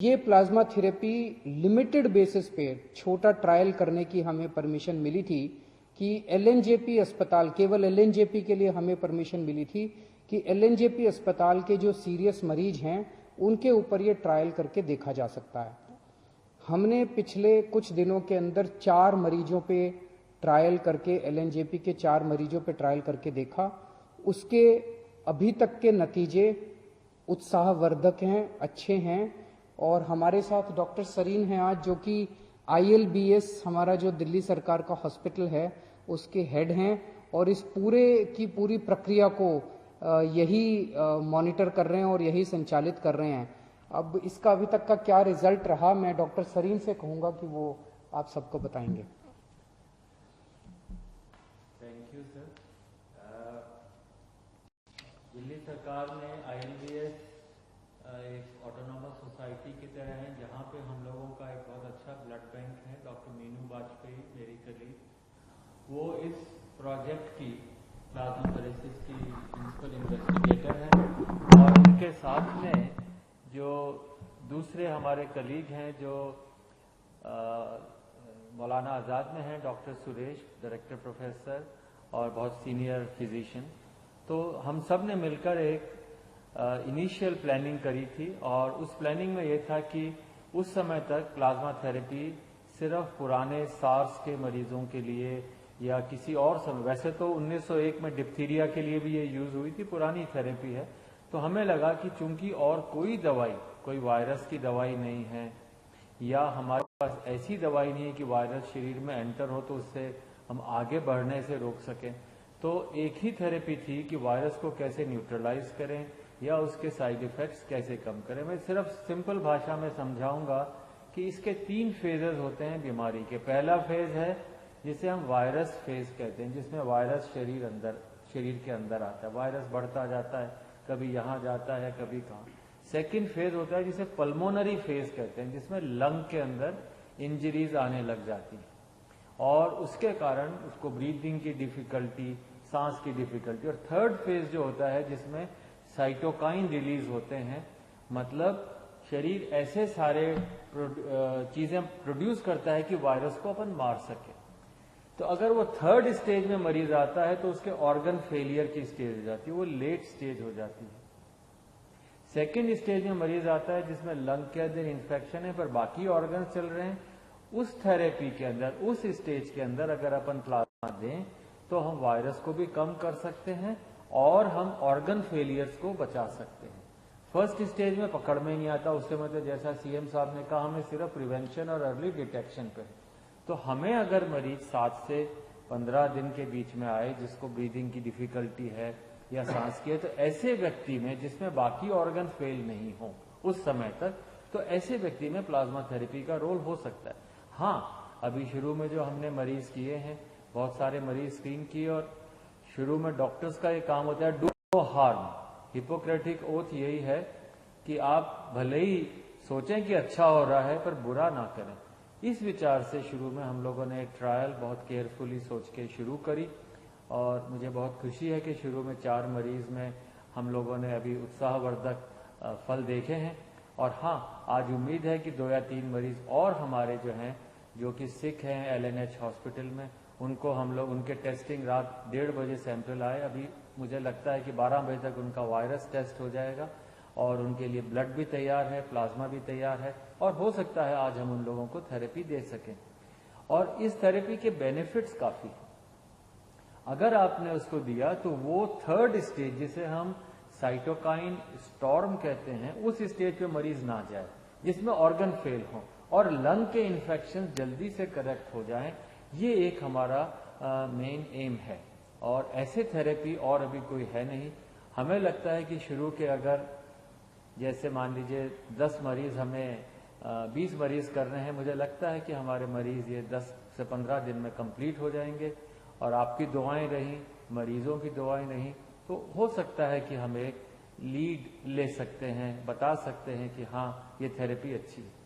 ये plasma therapy limited basis पे छोटा ट्रायल करने की हमें परमिशन मिली थी कि एलएनजेपी अस्पताल, केवल एलएनजेपी के लिए हमें परमिशन मिली थी कि एलएनजेपी अस्पताल के जो सीरियस मरीज हैं उनके ऊपर ये ट्रायल करके देखा जा सकता है। हमने पिछले कुछ दिनों के अंदर 4 मरीजों पे ट्रायल करके, एलएनजेपी के 4 मरीजों पे ट्रायल करके देखा। उसके अभी तक के नतीजे उत्साहवर्धक हैं, अच्छे हैं। और हमारे साथ डॉक्टर सरीन हैं आज, जो कि ILBS हमारा जो दिल्ली सरकार का हॉस्पिटल है उसके हेड हैं और इस पूरे की पूरी प्रक्रिया को यही मॉनिटर कर रहे हैं और यही संचालित कर रहे हैं। अब इसका अभी तक का क्या रिजल्ट रहा, मैं डॉक्टर सरीन से कहूंगा कि वो आप सबको बताएंगे। Thank you sir. दिल्ली सरकार ने ILBS एक ऑटोनॉमस सोसाइटी की तरह है, जहाँ पे हम लोगों का एक बहुत अच्छा ब्लड बैंक है। डॉक्टर मीनू वाजपेयी मेरी कलीग, वो इस प्रोजेक्ट की प्लाज्माफेरेसिस की प्रिंसिपल इन्वेस्टिगेटर है और उनके साथ में जो दूसरे हमारे कलीग हैं जो मौलाना आज़ाद में हैं, डॉक्टर सुरेश, डायरेक्टर प्रोफेसर और बहुत सीनियर फिजिशियन। तो हम सब ने मिलकर एक इनिशियल प्लानिंग करी थी और उस प्लानिंग में ये था कि उस समय तक प्लाज्मा थेरेपी सिर्फ पुराने सार्स के मरीजों के लिए या किसी और समय, वैसे तो 1901 में डिप्थीरिया के लिए भी ये यूज हुई थी, पुरानी थेरेपी है। तो हमें लगा कि चूंकि और कोई दवाई, कोई वायरस की दवाई नहीं है या हमारे पास ऐसी दवाई नहीं है कि वायरस शरीर में एंटर हो तो उससे हम आगे बढ़ने से रोक सकें, तो एक ही थेरेपी थी कि वायरस को कैसे न्यूट्रलाइज करें या उसके साइड इफेक्ट्स कैसे कम करें। मैं सिर्फ सिंपल भाषा में समझाऊंगा कि इसके 3 फेजेस होते हैं बीमारी के। पहला फेज है जिसे हम वायरस फेज कहते हैं, जिसमें वायरस शरीर के अंदर आता है, वायरस बढ़ता जाता है, कभी यहाँ जाता है कभी कहाँ। सेकेंड फेज होता है जिसे पल्मोनरी फेज कहते हैं, जिसमें लंग के अंदर इंजरीज आने लग जाती है और उसके कारण उसको ब्रीथिंग की डिफिकल्टी, सांस की डिफिकल्टी। और थर्ड फेज जो होता है जिसमें साइटोकाइन रिलीज होते हैं, मतलब शरीर ऐसे सारे चीजें प्रोड्यूस करता है कि वायरस को अपन मार सके। तो अगर वो थर्ड स्टेज में मरीज आता है तो उसके ऑर्गन फेलियर की स्टेज हो जाती है, वो लेट स्टेज हो जाती है। सेकेंड स्टेज में मरीज आता है जिसमें लंग के अंदर इन्फेक्शन है पर बाकी ऑर्गन चल रहे हैं। उस थेरेपी के अंदर, उस स्टेज के अंदर अगर अपन प्लाज्मा दें तो हम वायरस को भी कम कर सकते हैं और हम ऑर्गन फेलियर्स को बचा सकते हैं। फर्स्ट स्टेज में पकड़ में नहीं आता, उससे मतलब जैसा CM साहब ने कहा, हमें सिर्फ प्रिवेंशन और अर्ली डिटेक्शन पे। तो हमें अगर मरीज 7 से 15 दिन के बीच में आए जिसको ब्रीदिंग की डिफिकल्टी है या सांस की है, तो ऐसे व्यक्ति में जिसमें बाकी ऑर्गन फेल नहीं हो उस समय तक, तो ऐसे व्यक्ति में प्लाज्मा थेरेपी का रोल हो सकता है। हाँ, अभी शुरू में जो हमने मरीज किए हैं, बहुत सारे मरीज स्क्रीन किए और शुरू में डॉक्टर्स का ये काम होता है do no harm. Hippocratic oath यही है कि आप भले ही सोचें कि अच्छा हो रहा है पर बुरा ना करें। इस विचार से शुरू में हम लोगों ने एक ट्रायल बहुत केयरफुली सोच के शुरू करी और मुझे बहुत खुशी है कि शुरू में 4 मरीज में हम लोगों ने अभी उत्साहवर्धक फल देखे हैं। और हाँ, आज उम्मीद है कि 2 या 3 मरीज और हमारे जो हैं, जो कि सिक हैं LNH हॉस्पिटल में, उनको हम लोग, उनके टेस्टिंग रात 1:30 बजे सैंपल आए। अभी मुझे लगता है कि 12 बजे तक उनका वायरस टेस्ट हो जाएगा और उनके लिए ब्लड भी तैयार है, प्लाज्मा भी तैयार है और हो सकता है आज हम उन लोगों को थेरेपी दे सकें। और इस थेरेपी के बेनिफिट्स काफी हैं। अगर आपने उसको दिया तो वो थर्ड स्टेज, जिसे हम साइटोकाइन स्टॉर्म कहते हैं, उस स्टेज पे मरीज ना जाए जिसमें ऑर्गन फेल हो और लंग के इन्फेक्शन जल्दी से करेक्ट हो जाएं। ये एक हमारा मेन एम है और ऐसे थेरेपी और अभी कोई है नहीं। हमें लगता है कि शुरू के अगर जैसे मान लीजिए 10 मरीज हमें 20 मरीज कर रहे हैं, मुझे लगता है कि हमारे मरीज ये 10 से 15 दिन में कंप्लीट हो जाएंगे और आपकी दुआएं रहीं, मरीजों की दुआएं नहीं, तो हो सकता है कि हम एक लीड ले सकते हैं, बता सकते हैं कि हाँ, ये थेरेपी अच्छी है।